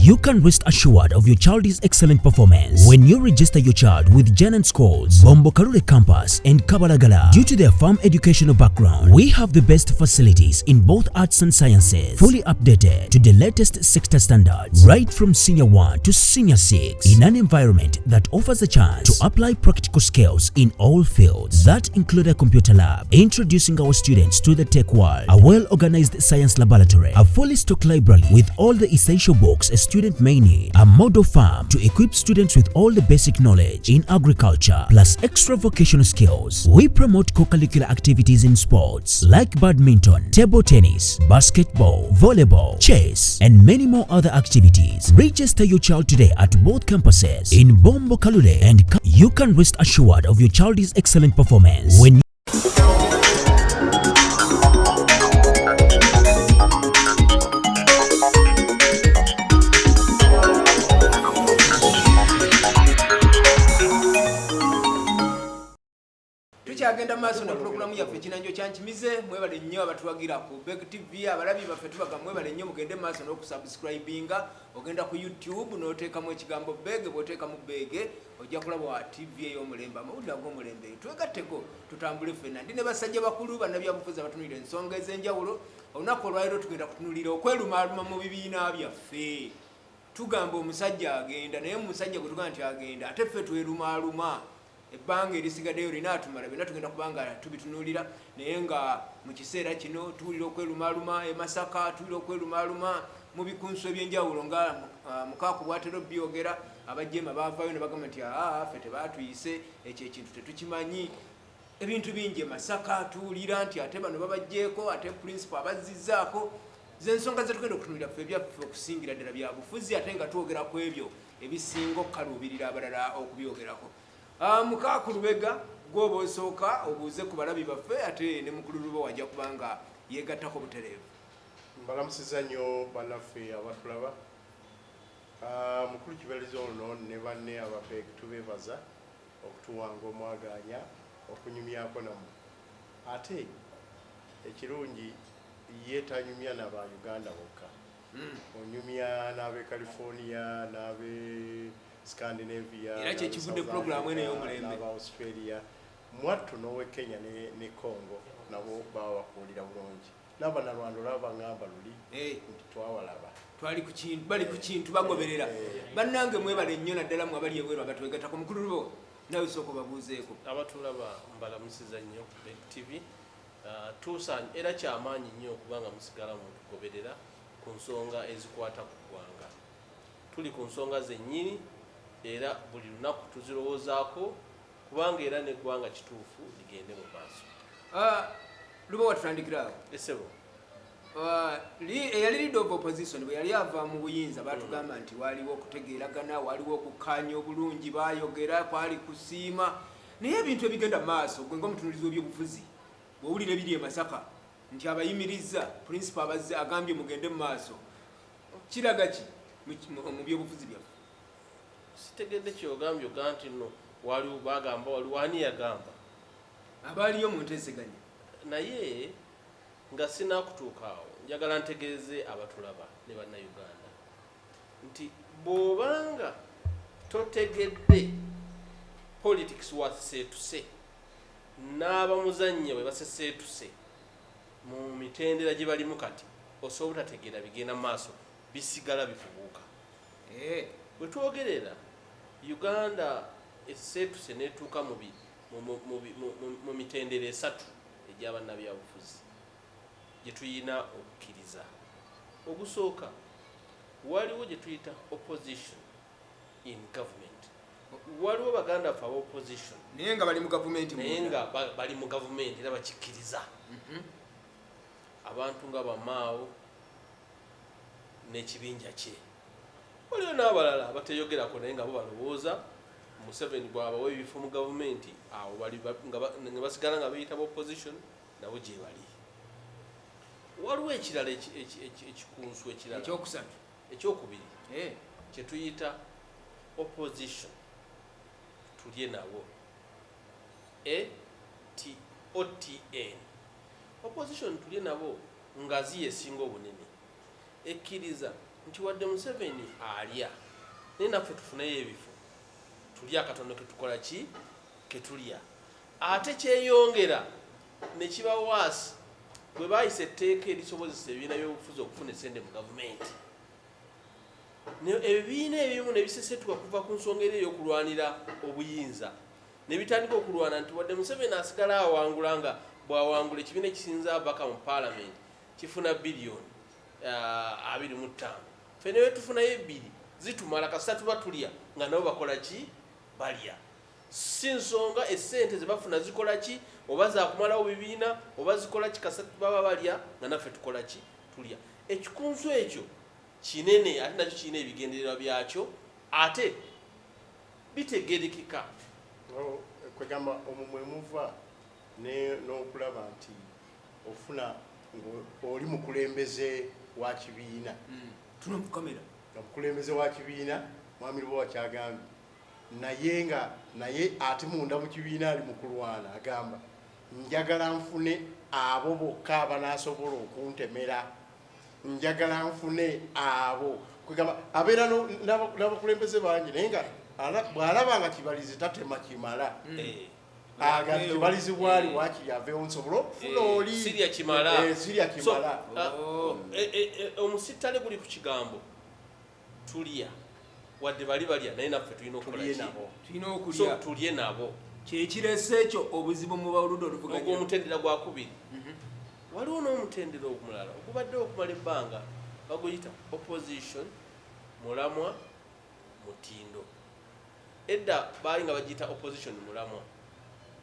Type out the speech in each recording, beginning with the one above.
You can rest assured of your child's excellent performance when you register your child with Janan Schools, Bombo Karule Campus and Kabalagala. Due to their firm educational background, we have the best facilities in both arts and sciences, fully updated to the latest sector standards, right from Senior 1 to Senior 6, in an environment that offers a chance to apply practical skills in all fields. That include a computer lab, introducing our students to the tech world, a well-organized science laboratory, a fully stocked library with all the essential books a student may need, a model farm to equip students with all the basic knowledge in agriculture, plus extra vocational skills. We promote co-curricular activities in sports like badminton, table tennis, basketball, volleyball, chess, and many more other activities. Register your child today at both campuses in Bombo Kalule and you can rest assured of your child's excellent performance when tukyagenda maaso na programu yaffe ekinanjo kyankimize. Mwebale nnyo abatuwagira ku Beg TV, abalabi baffe tubaga mwebale nnyo mugende maaso n'okusubscribinga. Ogenda ku YouTube n'oteekamu ekigambo Beg, bw'oteekamu Beg ojja kulaba wa TV ey'omulembe, amawulire ag'omulembe. Twegatteko tutambule ffenna. Ndi ne basajja bakulu bannabyabufuzi abatunulira ensonga ez'enjawulo. Olunaku olwaleero tugenda kutunulira okwelumaaluma mu bibiina byaffe. Tugamba omusajja agenda, naye omusajja gwe tugamba nti agenda ate ffe twerumaaluma. Ebbanga erisigaddeyo lina atumala byonna tugenda kubanga tubitunulira, naye nga mu kiseera kino tuwulira okwerumaaluma e Masaka, tuwulira okwerumaaluma mu bikunso ebyenjawulo nga Mukaaku bw'atera obyogera. Abajjema baavaayo ne bagamba nti ffe tebaatuyise, ekyo ekintu tetukimanyi. Ebintu bingi e Masaka tuwulira nti ate bano babajjeeko, ate principal abazizzaako. Z'ensonga ze tugenda okutunulira ffe ebyaffe okusingira ddala byabufuzi, ate nga twogera ku ebyo ebisinga okukaluubirira abalala okubyogerako. Mukaaku Lubega gwoba osooka obuuze ku balabi baffe, ate ne mukulu Lubowa wajja kubanga yeegattako butereevu. Mbalamusiza nnyo bannaffe abatulaba. Mukulu Kibalizo ono ne banne ababeeg tubeebaza okutuwanga omwaganya okunyumyako namu. Ate ekirungi ye tanyumya n'aba Uganda bokka. Onyumya n'ab'e California, n'ab'e Scandinavia, era kyekivudde programu eno ey'omulembe, n'aba Australia, mwattu n'owe Kenya ne Congo nabo bawakuulira bulungi. N'abanalwanda olaba ngamba luli nti twawalaba. Bali ku kintu bagoberera. Bannange mwebale nnyo naddala mwe abali ebweru abatwegattako. Mukulu Lubowa nawe sooka obabuuzeeko. Abatulaba mbalamusiza nnyo ku Beg TV. Tusaanye era kyamaanyi nnyo okubanga musigala mu tugoberera ku nsonga ezikwata ku ggwanga. Tuli ku nsonga zennyini era buli lunaku tuzirowoozaako kubanga era n'eggwanga kituufu ligende mu maaso. Lubowa tutandikira awo. Esebo. Eyali leader of opposition bwe yali ava mu buyinza baatugamba nti waliwo okutegeeragana, waliwo okukkaanya obulungi, baayogera, kwali kusiima. Naye ebintu ebigenda mu maaso, gwe ng'omutunulizi w'ebyobufuzi bw'owulira ebiri e Masaka nti abayimirizza principal abazze agambye mugende mu maaso, kiraga ki mu byobufuzi byaffe? Sitegedde kyogambye nti nno waliwo bagamba waliwo ani yagamba abaaliyo mu nteeseganya. Naye nga sinaakutuuka awo njagala ntegeeze abatulaba ne bannayuganda nti bw'obanga totegedde politics waseetuse n'abamuzannya bwe baseseetuse mu mitendera gye balimu kati osobola obutategeera bigenda maaso bisigala bifubuuka. Bwe twogerera Uganda eseetuse n'etuuka mu mitendera esatu egy'abannabyabufuzi gye tuyina okukkiriza. Ogusooka waliwo gye tuyita opposition in government. Waliwo baganda baffe aba opposition naye nga bali mu gavumenti, naye nga bali mu gavumenti era bakikkiriza. Abantu nga bamaawo n'ekibinja kye. Waliwo n'abalala abateyogerako naye nga bo balowooza Museveni bw'abawa ebifo mu gavumenti awo nga basigala nga beyita ba opposition nabo gye bali. Waliwo ekirala ekikunsu ekirala ekyokusatu ekyokubiri kye tuyita opposition tulye nabo OTN. Opposition tulye nabo ngazi yesinga obunene ekkiriza nti wadde Museveni alya naye naffe tufuneyo ebifo tulya akatono ketukola ki ketulya ate kyeyongera ne kiba waasi bwe baayisa etteeka erisobozesa ebibiina by'obufuzi okufuna essente mu gavumenti ebibiina ebimu ne bisesetuka kuva ku nsonga eri ey'okulwanira obuyinza ne bitandika okulwana nti wadde Museveni asigala awangula nga bw'awangula ekibiina ekisinza abaka mu paalamenti kifuna biliyoni 25 ffe ne wetufunayo ebbiri zitumala kasita tuba tulya nga nabo bakola ki balya si nsonga essente ze bafuna zikola ki oba zakumalawo bibiina oba zikola ki kasita baba balya nga naffe tukola ki tulya ekikunso ekyo kinene ate nakyo kirina ebigendererwa byakyo ate bitegerekeka kwegamba omumwe muva n'okulaba nti ofuna oli mukulembeze wa kibiina tuno mukamera omukulembeze wa kibiina mwami Lubowa kyagambye naye ate munda mu kibiina ali mu kulwana agamba njagala nfune abo bokka abanaasobola okuntemera njagala nfune abo kwegamba abeera n'abakulembeze bangi naye nga bw'alaba nga kibalizi tatema kimala aga kibalizi bwali wakiri aveewo nsobola okufuna oli sirya kimala omusittale guli ku kigambo tulya wadde bali balya naye naffe tulina okukola tulye nabo kyekirese ekyo obuzibu mu bawuludde oluvuganya ogw'omutendera gwakubiri waliwo n'omutendera omulala ogubadde okumala ebbanga baguyita opposition mulamwa mutindo edda baali nga bagiyita opposition mulamwa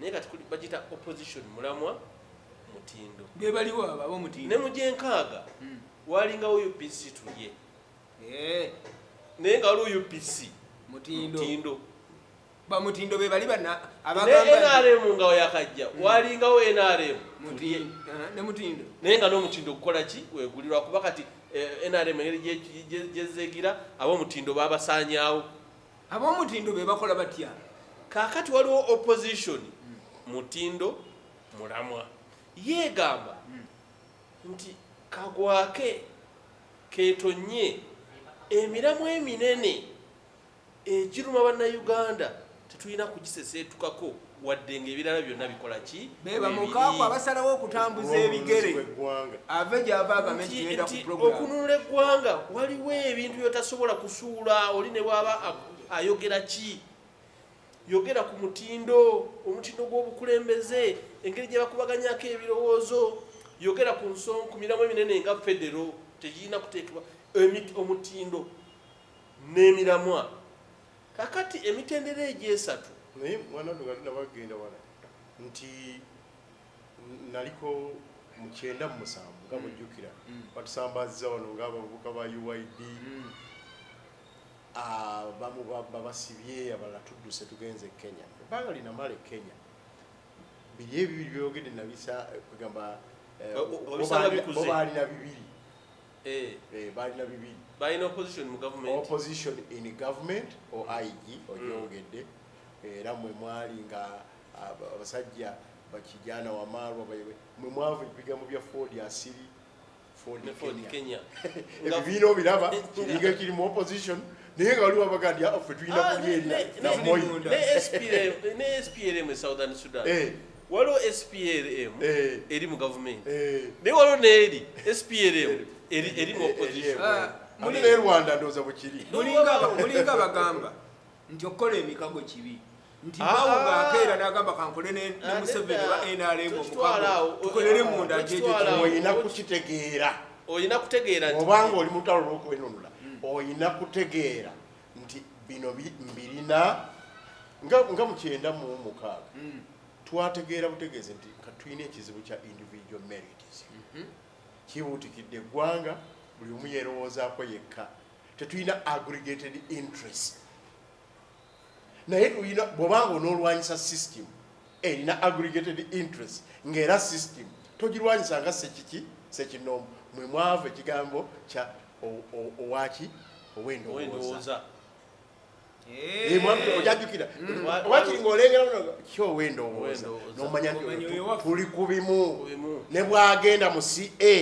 naye kati bagiyita opposition mulamwa mutindo bebaliwo abo mutindo ne mu gyenkaaga walingawo UPC tulye naye nga waliwo UPC mutindo bamutindo bebali bana abagamba NRM nga yakajja walingawo NRM ne mutindo naye nga n'omutindo kukola ki wegulirwa kuba kati NRM engeri gyezeegira ab'omutindo babasaanyaawo ab'omutindo be bakola batya kaakati waliwo opposition mutindo mulamwa yeegamba nti kagwake keetonye emiramu eminene egiruma bannayuganda tetulina kugiseseetukako wadde ng'ebirala byonna bikola ki beba Mukaaku abasalawo okutambuza ebigere ave gy'ava agamba nti tugenda ku program okununula eggwanga waliwo ebintu byotasobola kusuula oli ne bwaba ayogera ki yogera ku mutindo omutindo gw'obukulembeze engeri gye bakubaganyako ebirowoozo yogera ku nsonga ku miramu eminene nga federo tegirina kuteekebwa omutindo n'emiramwa kakati emitendera egyesatu naye mwana nga bagenda wala nti naliko mu 97 nga mujjukira batusambazza wano ng'abavubuka ba UID bamu babasibye abalala tudduse tugenze Kenya ebbanga linamala e Kenya biri ebibiri byogedde nabisa kugamba bo baalina bibiri baalina bibiri balina opposition mu government opposition in government or IG ogyogedde era mwe mwali nga abasajja bakijana Wamalwa mwe mwava ebigambo bya Ford asiri Ford Kenya ebibiina obiraba kiringa kiri mu opposition naye nga waliwo abagandi ffe tulina kulyerya namoyi ne SPLM Southern Sudan waliwo SPLM eri mu government naye waliwo neeri SPLM eri mu opposition muli ne Rwanda ndooza bukiri mulinga bagamba nti okukola emikago kibi nti bawuga akeera n'agamba kankole ne Museveni ba NRM omukago tukolere munda kyekyo oyina kutegeera obanga oli mutalo lw'okwenunula oyina kutegeera nti bino mbirina nga mu 96 twategeera butegeeze nti katulina ekizibu kya individual merits kibuutikidde eggwanga buli omu yeerowoozaako yekka tetulina aggregated interest naye tulina bw'obanga onoolwanyisa system erina aggregated interest ng'era system togirwanyisa nga sekinoomu mwe mwava ekigambo kya owaki owendowooza ojajukira wakiri ng'olengera kyowendowooza nomanya nti tuli ku bimu ne bwagenda mu CA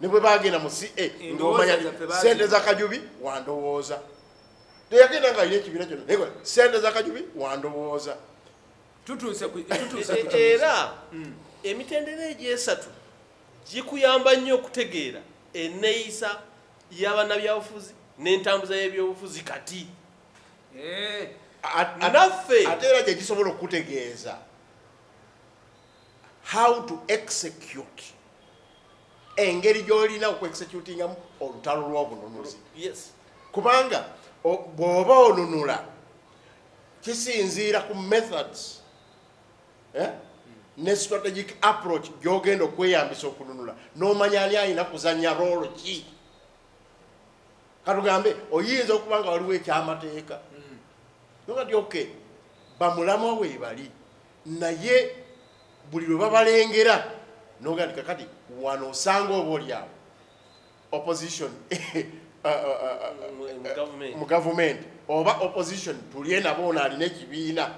ne bwe bagenda mu CA ng'omanya sente za Kajubi wandowooza teyagenda nga alina ekibiina kyonna naye sente za Kajubi wandowooza tutuuse era emitendera egyesatu gikuyamba nnyo okutegeera enneeyisa y'abannabyabufuzi n'entambuza y'ebyobufuzi kati naffe ate era gye gisobola okutegeeza how to execute engeri gy'olina okuexecutingamu olutalo lw'obununuzi kubanga bw'oba onunula kisinziira ku methods ne strategic approach gy'ogenda okweyambisa okununula n'omanya ani alina kuzanya roolo ki katugambe oyinza okuba nga waliwo ekyamateeka noga nti okay bamulamwa weebali naye buli lwe babalengera noga nti kakati wano osanga oba olyawo opposition mu gavumenti oba opposition tulye nabo ono alina ekibiina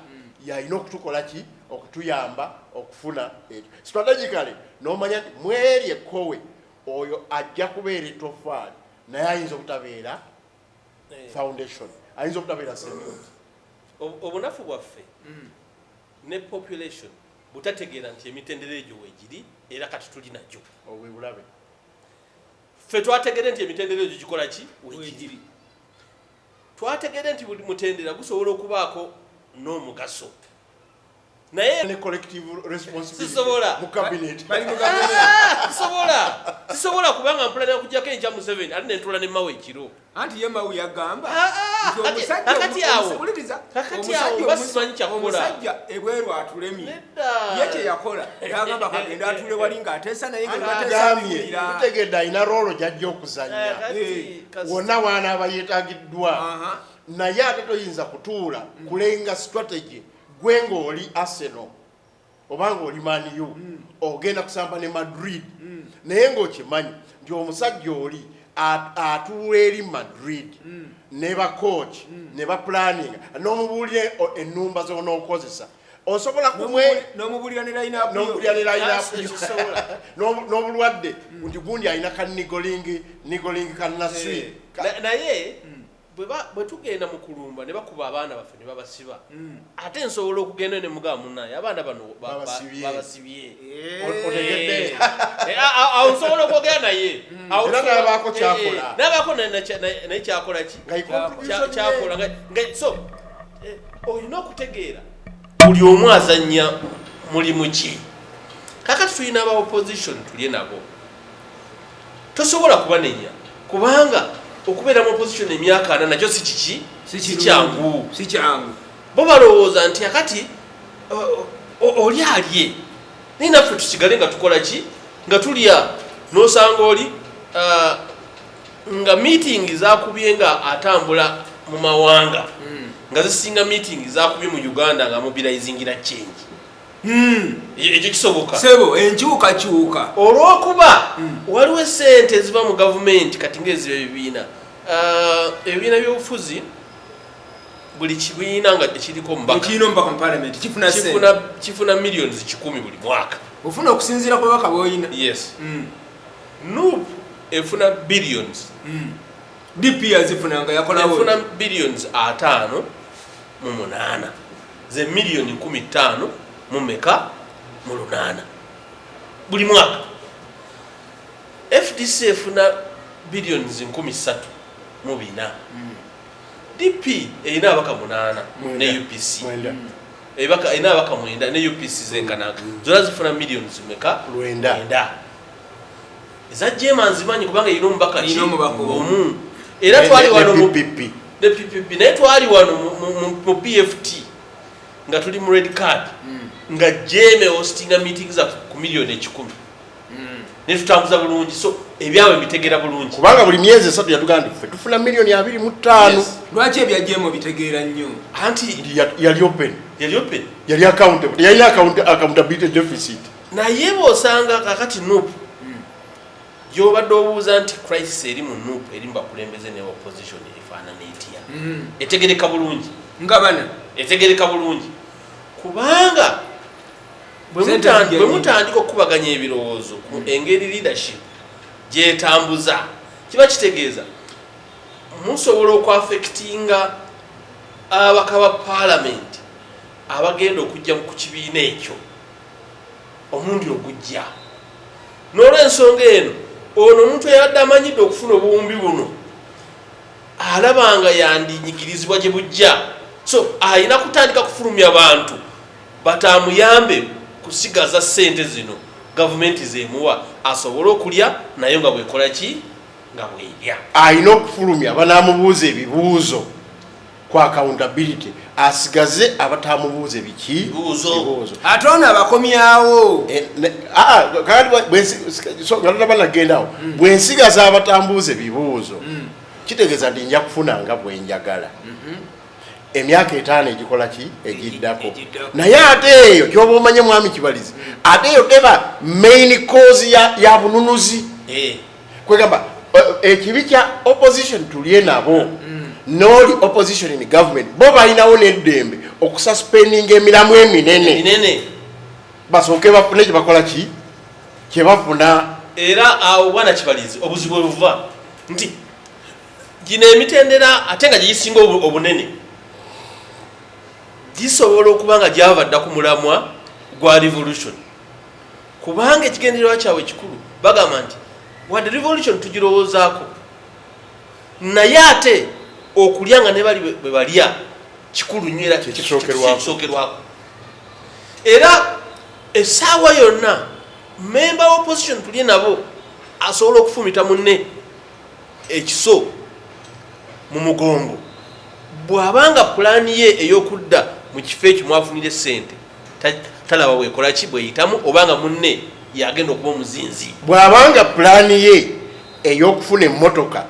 yalina okutukola ki okutuyamba okufuna ekyo strategically n'omanya nti mweri ekkowe oyo ajja kubeera etofaali naye ayinza obutabeera foundation ayinza obutabeera cement obunafu bwaffe ne population butategeera nti emitendera egyo weegiri era kati tuli najjo obwebulabe ffe twategere nti emitendera egyo gikola ki weegiri twategere nti buli mutendera gusobola okubaako n'omugaso naye ne collective responsibility sisobola mu cabinet sisobola kubanga mpulana okujjako enkya mu 7 ate nentula ne mawe ekiro anti ye mawe yagamba kakati awo basimanyi kyakukola omusajja ebweru atulemye ye kyeyakola yagamba kagenda atule wali ng'ateesa naye gutegedde alina roolo gyajja okuzanya wonna waanaaba yeetagiddwa naye ate toyinza kutuula kulenga strategy gwe ng'oli Arsenal oba ng'oli Man U ogenda kusamba ne Madrid naye ng'okimanyi nti omusajja oli atuula eri Madrid ne ba coach ne ba planning n'omubuulire ennumba z'onookozesa osobola n'omubulira ne line n'obulwadde nti gundi alina ka nigoling ka nasri naye bwe tugenda mu kulumba ne bakuba abaana baffe ne babasiba ate nsobola okugenda ne mugaba munnaye abaana bano babasibye awo nsobola okwogera naye nabaako kyakola nabaako naye kyakola ki kyakola so olina okutegeera buli omu azannya mulimu ki kakati tulina aba opposition tulye nabo tosobola kubanenya kubanga okubeera mu opposition emyaka 4 nakyo si kyangu bo balowooza nti akati oli alye naye naffe tusigale nga tukola ki nga tulya n'osanga oli nga meeting zakubye nga atambula mu mawanga nga zisinga meeting zakubye mu Uganda nga mobilizingira change ekyo kisoboka sebo enkyukakyuka olw'okuba waliwo essente eziva mu gavumenti kati ng'eziba ebibiina by'obufuzi buli kibiina nga ekiriko omubaka mu parliament kifuna millions 10 buli mwaka ofuna okusinziira ku bubaka bw'olina yes NUP efuna billions DP azifuna nga yakolawo efuna billions 5 mu 8 ze million 15 mu meka mu 8 buli mwaka FDC efuna billions 13 mu 4 DP erina abaka 8 ne UPC erina abaka 9 ne UPC zenkanaga zona zifuna millions meka 9 eza Germans manyi kubanga erina omubaka omu era twali wano mu PPP naye twali wano mu PFT nga tuli mu red card nga jeme hostinga meeting za ku million 10 ne tutambuza bulungi so ebyawe bitegera bulungi kubanga buli myezi 3 yatuganda ffe tufuna million 25 lwaki ebya jeme bitegeera nnyo anti yali open yali accountable yali accountability deficit naye bosanga kakati NUP gyobadde obuuza nti crisis eri mu NUP eri mbakulembeze ne opposition efaanana etya etegereka bulungi ngabana etegereka bulungi kubanga bwe mutandika okubaganya ebirowoozo ku engeri leadership gyetambuza kiba kitegeeza musobola okwaffectinga ababaka ba paalamenti abagenda okujja ku kibiina ekyo omundi ogujja n'olwensonga eno ono omuntu eyadde amanyidde okufuna obuwumbi buno alabanga yandinyigirizibwa gye bujja so ayina kutandika kufulumya abantu batamuyambe kusigaza ssente zino gavumenti zemuwa asobole okulya naye nga bwekola ki nga bwerya ayina okufulumya banamubuuza ebibuuzo ku accountability asigaze abatamubuuza ebibuuzo ate ono abakomyawo banagendawo bwensigaza abatambuuza ebibuuzo kitegeeza nti nja kufuna nga bwenjagala emyaka 5 egikola ki egiddako naye ate eyo kyoba omanye mwami Kibalizi ate eyo teba main cause ya bununuzi kwegamba ekibi kya opposition tulye nabo noli opposition in government bo balinawo n'eddembe okususpendinga emiramu eminene basooke bafune kyebakola ki kyebafuna era awo bwana Kibalizi obuzibu buva nti gino emitendera ate nga gisinga obunene gisobola okuba nga gyavadda ku mulamwa gwa revolution kubanga ekigendererwa kyabwe kikulu bagamba nti wadde revolution tugirowoozaako naye ate okulya nga ne bali bwe balya kikulu nnyo era kisookerwako era essaawa yonna member wa opposition tulye nabo asobola okufumita munne ekiso mu mugongo bw'abanga pulaani ye ey'okudda mu kifo ekyo mwafunire ssente talaba bwekola ki bweyitamu obanga munne yagenda okuba omuzinzi bw'abanga pulaani ye ey'okufuna emmotoka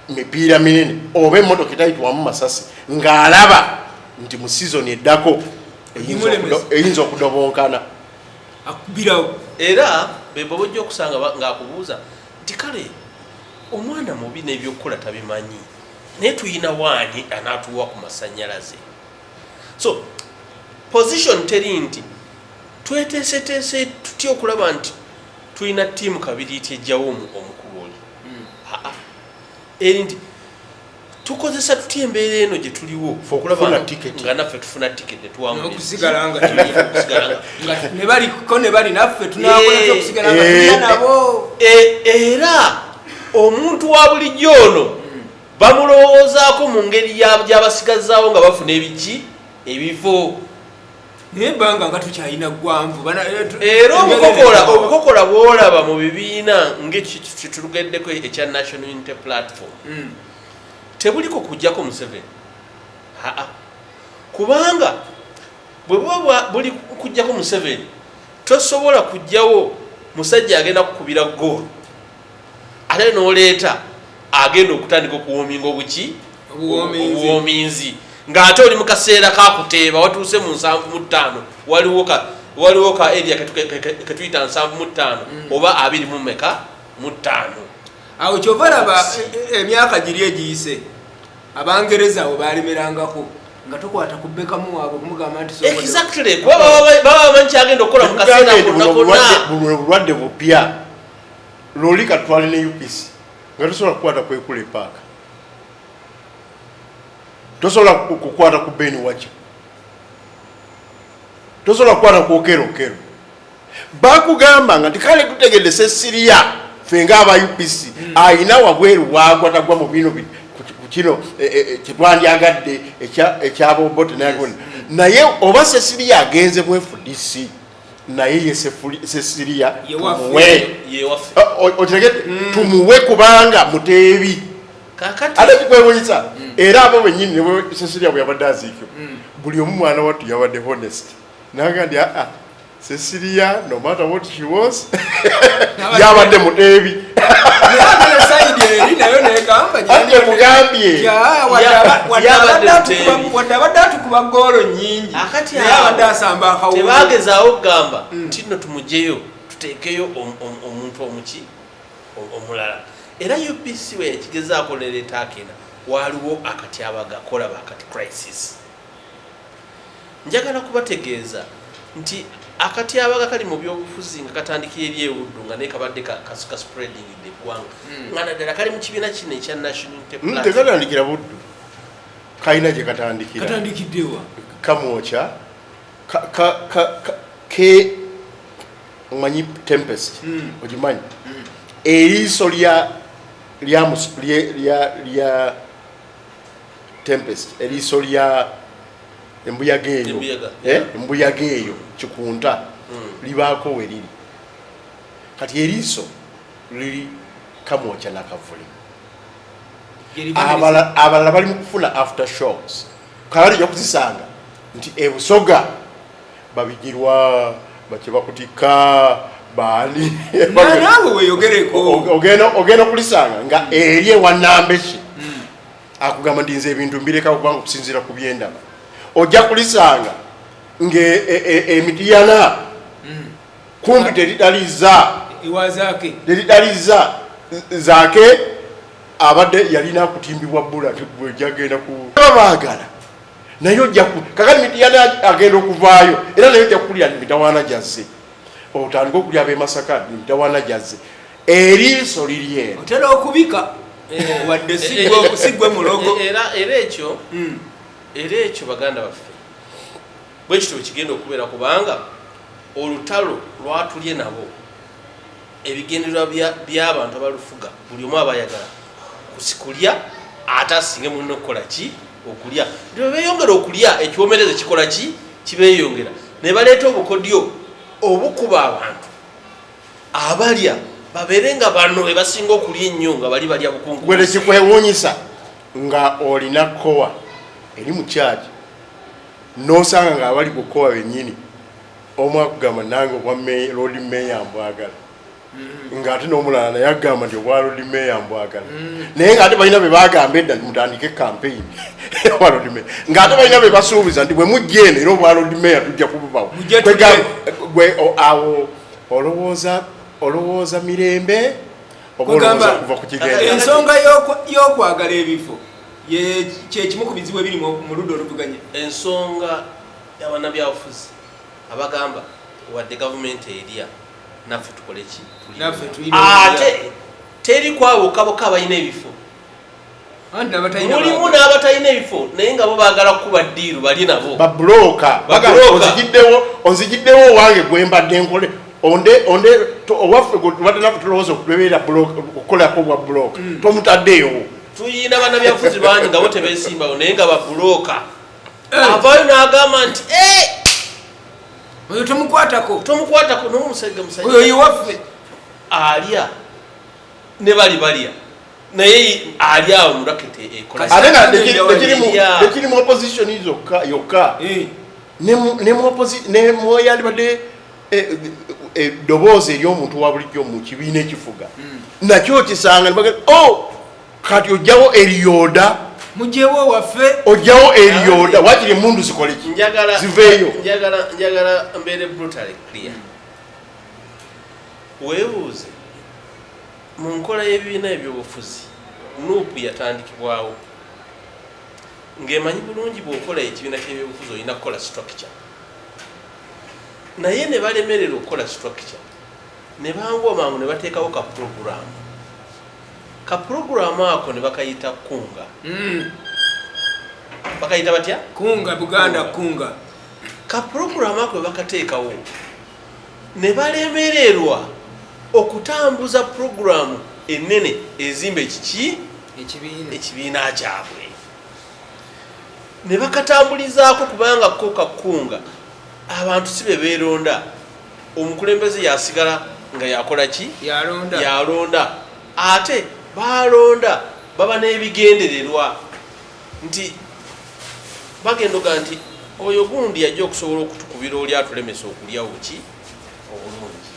mipiira minene oba emmotoka etayitwamu masasi ng'alaba nti mu sizoni eddako eyinza okudobonkana akubirawo era beba bojja okusanga ng'akubuuza nti kale omwana mubi n'ebyokukola tabimanyi naye tuyina waani anaatuwa ku masannyalaze so position teri nti tweteeseteese tutya okulaba nti tulina ttiimu kabiri tejjawo omukulu oli eri nti tukozesa tutya embeera eno gye tuliwo okulaba nga naffe tufuna tiketi netuwamunebalinaffe tunakola nabo era omuntu wa bulijjo ono bamulowoozaako mu ngeri gy'abasigazaawo nga bafuna ebiki ebifo naye banga nga tukyalina ggwanvu era obukokola bwolaba mu bibiina ngekitugeddeko ekya National Unity Platform tebuliko kujjako Museveni kubanga bwe buba buli kujjako Museveni tosobola kujjawo musajja agenda kukubira ggoolo ate n'oleeta agenda okutandika okuwoominga obuki obuwoominzi ng'ate oli mu kaseera kakuteeba watuuse mu 75 waliwo ka area ketuyita 75 oba 25 awo kyova laba emyaka giri egiyise abangereza abo balemerangako nga tokwata kubbekamu waabwe kumugamba nti exactly baba bamanyi kyagenda okukola mu kaseera buno bulwadde bupya loli katwale ne UPC nga tosobola kukwata kwekula epaaka tosobola kukwata ku beni wacha tosobola kukwata ku okerokero bakugamba nga tikale tutegedde Sesiria fenga aba UPC ayina wabweru wagwatagwa mu bino kino kitwandyagadde ekyabobote naye oba Sesiria agenze mu FDC naye ye Sesiria otegedde tumuwe kubanga muteebi ate kikwewunyisa era abo bennyini ne Sesiria bwe yabadde aziikyo buli omu mwana wattu yabadde honest naga ndi Sesiria no matter what she was yabadde muteebi mugambye wadde atukuba ggoolo nnyingi yabadde asamba akawulo tebagezaawo okugamba nti nno tumugyeyo tuteekeyo omuntu omuki omulala era UPC we yakigezaako neleeta akenda waliwo akati abagakola bakati crisis njagala kubategeeza nti akati abaga kali mu byobufuzi nga katandikira eri ewuddu nga nekabadde kasuka spreading the gwanga nga naddala kali mu kibiina kino ekya national tekatandikira buddu kalina gye katandikiddewa kamwoca ke omanyi tempest ogimanyi eriiso lya tempest eriiso lya embuyaga eyo kikunta libaako we liri kati eriiso liri kamwoca nakavule abalala bali mu kufuna aftershocks kale ojja kuzisanga nti ebusoga babigirwa bakyebakutika baani naawe weyogereko ogenda okulisanga nga eri ewanambeki akugamba ndi nze ebintu mbireka kubanga okusinziira ku byendaba ojja kulisanga ng'emitiyana kumbi teridaliza zaake abadde yalina kutimbibwa bbula bwejagenda babaagala naye ojja kakati mitiyana agenda okuvaayo era naye ojja kukulya mitawaana gyazze otandika okulya ab'emasaka mitawaana gyazze eriiso liri eno otera okubika wadde sigwe mulogo era ekyo baganda baffe bwe kityo kigenda okubeera kubanga olutalo lwatulye nabo ebigendererwa by'abantu abalufuga buli omu abayagala kusikulya ate asinge mulina okukola ki okulya nti beeyongera okulya ekiwomereze kikola ki kibeeyongera ne baleeta obukodyo obukuba abantu abalya babeere nga bano ebasinga okulya ennyo nga bali balya bukungu gwere kikwewuunyisa nga olina kowa eri mu kyaki nosanga nga abali ku kowa bennyini omu akugamba nange obwa road mayor mbwagala ng'ate n'omulala naye agamba nti obwa road mayor mbwagala naye ng'ate balina be bagamba edda nti mutandike campaign obwa road mayor ng'ate balina be basuubiza nti bwe mujja eno era obwa road mayor tujja kububawo awo olowooza mirembe oba kuva ku kigenda ensonga y'okwagala ebifo kyekimu ku bizibu ebiri mu ludda oluvuganya ensonga y'abannabyabufuzi abagamba wadde gavumenti erya naffe tukole ki ate teri kwabokaboka abalina ebifo mulimu n'abatalina ebifo naye nga bo baagala kukuba ddiiru bali nabo babulooka onzigiddewo owange gwembadde nkole owaffe badde naffe tulowooza okubeera okukolako bwa bulooka tomutaddeewo tuyina bannabyabufuzi bangi nga bo tebeesimbawo naye nga babulooka avaayo n'agamba nti oyo tomukwatako n'omusajja oyo yiwaffe alya ne bali balya naye ali awo mu rakete ekola ate nga tekirimu opposition yokka ne mwoyali badde eddoboozi ery'omuntu wa bulijjo mu kibiina ekifuga nakyo kisanga kati ojjawo eriyoda mujewo waffe ojjawo eriyoda wakiri emundu zikole ki ziveeyo njagala mbeere brutally clear weebuuze mu nkola y'ebibiina ebyobufuzi nuupu yatandikibwawo ng'emanyi bulungi bw'okola ekibiina ky'ebyobufuzi olina kukola structure naye ne balemerera okukola structure ne bangwa mangu ne bateekawo ka puroguramu ako ne bakayita kunga bakayita batya kunga buganda kunga ka puroguramu ako bakateekawo ne balemererwa okutambuza puroguramu ennene ezimba ekibiina kyabwe ne bakatambulizaako kubanga ko kakunga abantu si be beeronda omukulembeze yasigala nga yakola ki yalonda ate balonda baba n'ebigendererwa nti bagenda oga nti oyo gundi yajja okusobola okutukubira oli atulemesa okulyawo ki obulungi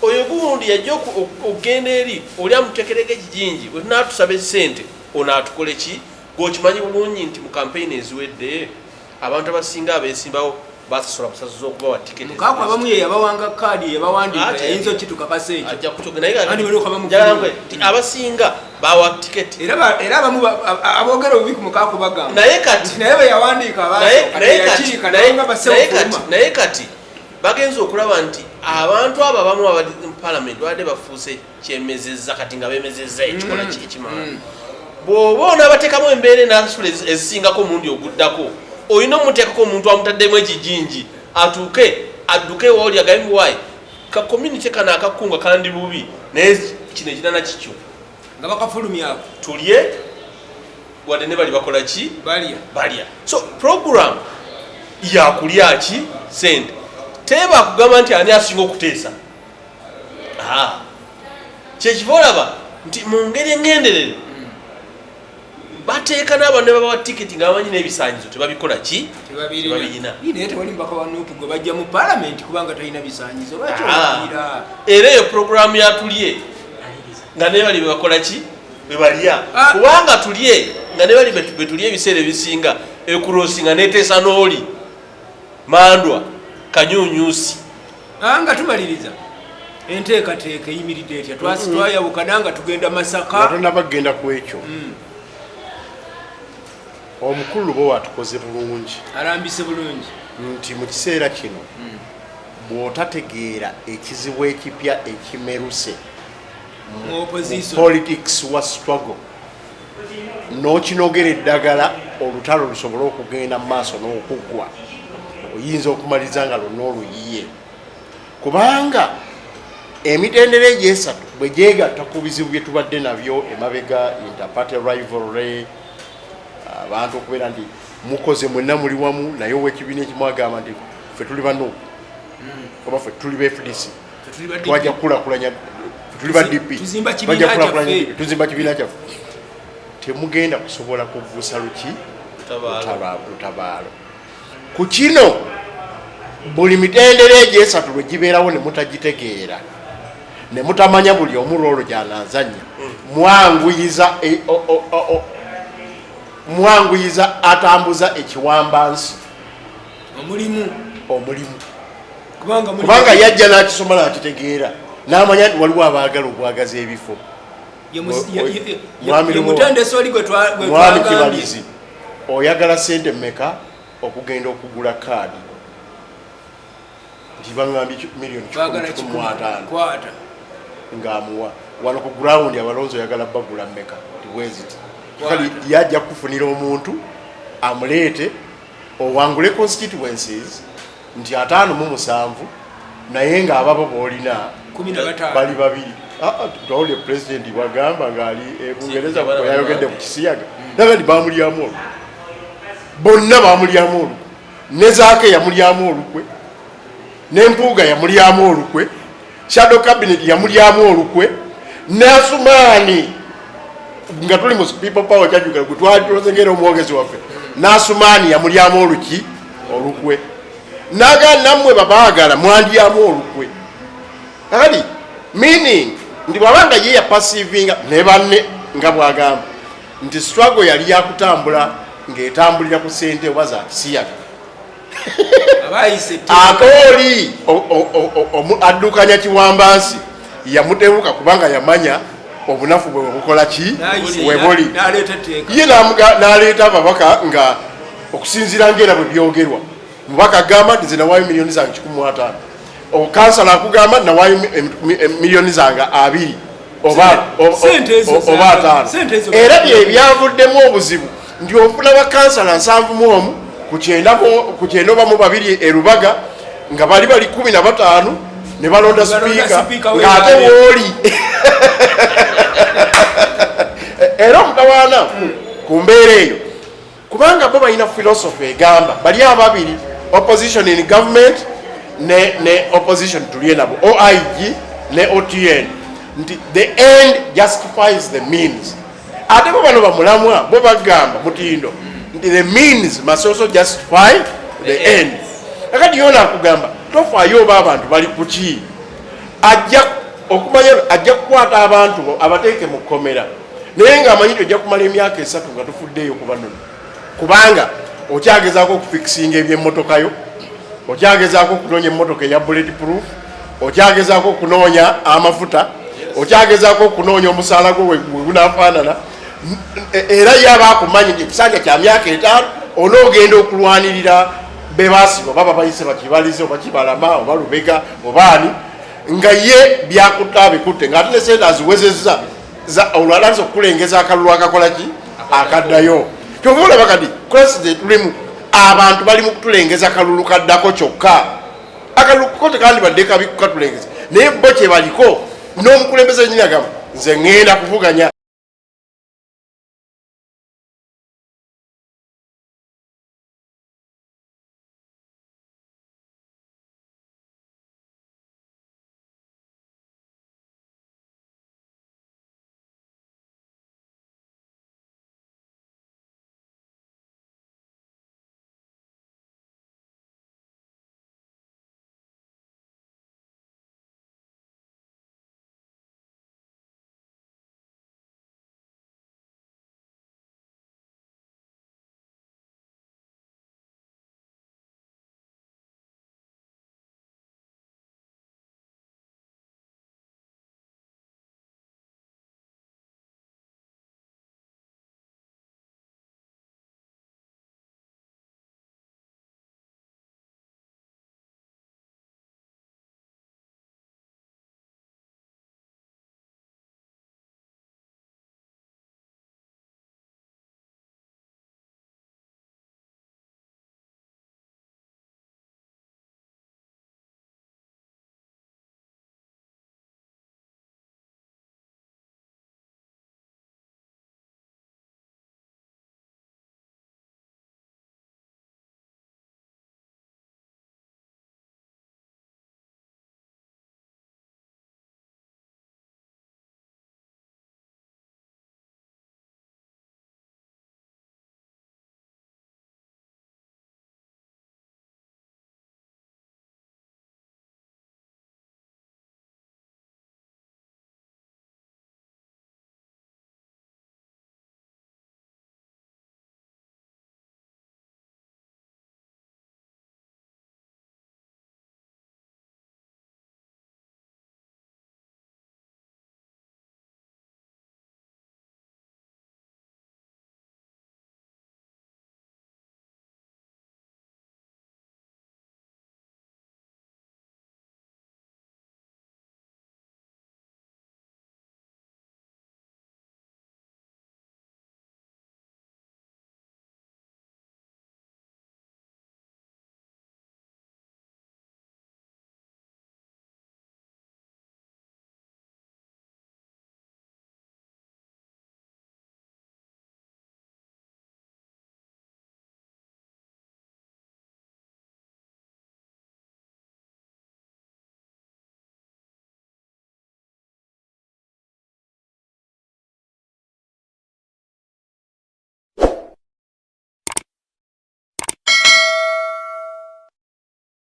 oyo gundi yajja okugenda eri oli amutekerega ekijinji we tunaatusaba esente ono atukole ki gwokimanyi bulungi nti mu kampeyini eziwedde abantu abasinga abeesimbawo basasola busasoza okubawa tiketi Mukaaku abamu ye yabawanga kaadi yabawandiika yayinza okitukakasa ekyo ajja kukyogera nti abasinga bawa tiketi era abamu aboogera obubi ku Mukaaku bagamba naye kati naye bwe yawandiika naye kati bagenza okulaba nti abantu abo abamu abali mu parliament badde bafuuse kyemezezza kati nga bemezezza ekikola kyekimala bw'oba onaabateekamu embeera enasula ezisingako omundi oguddako olina omuteekako omuntu amutaddemu ekijinji atuuke adduke waoli agambi waayi ka community kano akakunga kandi bubi naye kino ekirana kikyo nga bakafulumyako tulye wadde ne bali bakola ki balya so program yakulya ki sente teba kugamba nti ani asinga okuteesa kyekiva olaba nti mu ngeri engenderere bateeka n'abantu ne babawa tiketi nga bamanyi n'ebisaanyizo tebabikola ki tebabirina naye tewali mbaka wanuupu gwe bajja mu palamenti kubanga talina bisaanyizo lwakiira era eyo puroguramu yatulye nga ne bali bebakola ki bebalya kubanga tulye nga ne bali betulya ebiseera ebisinga ekurosinga neteesa n'oli mandwa kanyunyusi nga tumaliriza enteekateeka eyimiridde etya twayawukana nga tugenda Masaka tonabagenda ku ekyo omukulu Lubowa atukoze bulungi alambise bulungi nti mu kiseera kino bw'otategeera ekizibu ekipya ekimeruse mu politics wa struggle n'okinogera eddagala olutalo lusobole okugenda mu maaso n'okuggwa oyinza okumaliriza nga lonna oluyiye kubanga emitendera egyesatu bwe gyegatta ku bizibu bye tubadde nabyo emabega interparty rivalry abantu okubeera nti mukoze mwenna muli wamu naye ow'ekibiina ekimu agamba nti ffe tuli bano oba ffe tuli ba FDC twajja kukulakulanya tuli ba DP tuzimba kibiina kyaffe temugenda kusobola kuggusa luki lutabaalo ku kino buli mitendera egyesatu lwe gibeerawo ne mutagitegeera ne mutamanya buli omulolo gyanazanya mwanguyiza atambuza ekiwambansi omulimu kubanga yajja n'akisoma n'akitegeera n'amanya nti waliwo abaagala obwagaza ebifo mwami Kibalizi oyagala sente mmeka okugenda okugula kaadi nti bangambye $1,500,000 ng'amuwa wano ku gurawundi abalonzi oyagala bagula mmeka tiweziti kali yajja kufunira omuntu amuleete owangule constituencies nti 57 naye ng'ababo boolina bali babiri tawulire pulezidenti bwagamba ng'ali Bungereza yayogedde ku kisiyaga nagandi bamulyamu olukwe bonna bamulyamu olukwe ne Zaake yamulyamu olukwe n'Empuuga yamulyamu olukwe shadow cabinet yamulyamu olukwe n'Asumaani nga tuli mu people power kyajukira gwe twali tulozengera omwogezi waffe n'Asumaani yamulyamu oluki olukwe naga nammwe babaagala mwandyamu olukwe kali meaning ndi bwabanga ye yapasivinga ne banne nga bwagamba nti struggle yali yakutambula ng'etambulira ku ssente oba za kisiyaga akooli addukanya kiwambansi yamutebuka kubanga yamanya obunafu bwe bukola ki webuli ye n'aleeta ababaka nga okusinziira ng'era bwe byogerwa mubaka agamba nti nze nawaayo miliyoni zange 15 okansala akugamba nawaayo miliyoni zange 2 oba 5 era bye byavuddemu obuzibu nti ofuna bakansala 71 ku 9 oba mu 2 e Lubaga nga bali 15 ne balonda sipiika ng'ate wooli era omutawaana ku mbeera eyo kubanga bo balina philosophy egamba bali ababiri opposition in government ne opposition tulye nabo OIG ne OTN nti the end justifies the means ate bo bano bamulamwa bo bagamba mutindo nti the means must also justify the end akati yona akugamba tofaayo oba abantu bali kuki ajja okumanya ajja kukwata abantu abateeke mu kkomera naye ng'amanyi tojja kumala emyaka 3 nga tufuddeeyo ku bano kubanga okyagezaako okufikisinga ebyemmotokayo okyagezaako okunoonya emmotoka eya bullet proof okyagezaako okunoonya amafuta okyagezaako okunoonya omusaala gwe we gunaafaanana era yaba akumanyi nti ekisanja kya myaka 5 onoogenda okulwanirira bebasiba baba bayise bakibalize oba kibalama oba Lubega obaani nga ye byakutta bikutte nga ate ne sente aziwezezza olwalanza okukulengeza akalulu akakola ki akaddayo kyova olaba kati kuraside tulimu abantu bali mu kutulengeza akalulu kaddako kyokka akalulu ko tekandibadde kabi kukatulengeza naye bo kye baliko n'omukulembeze nyini agamba nze ŋŋenda kuvuganya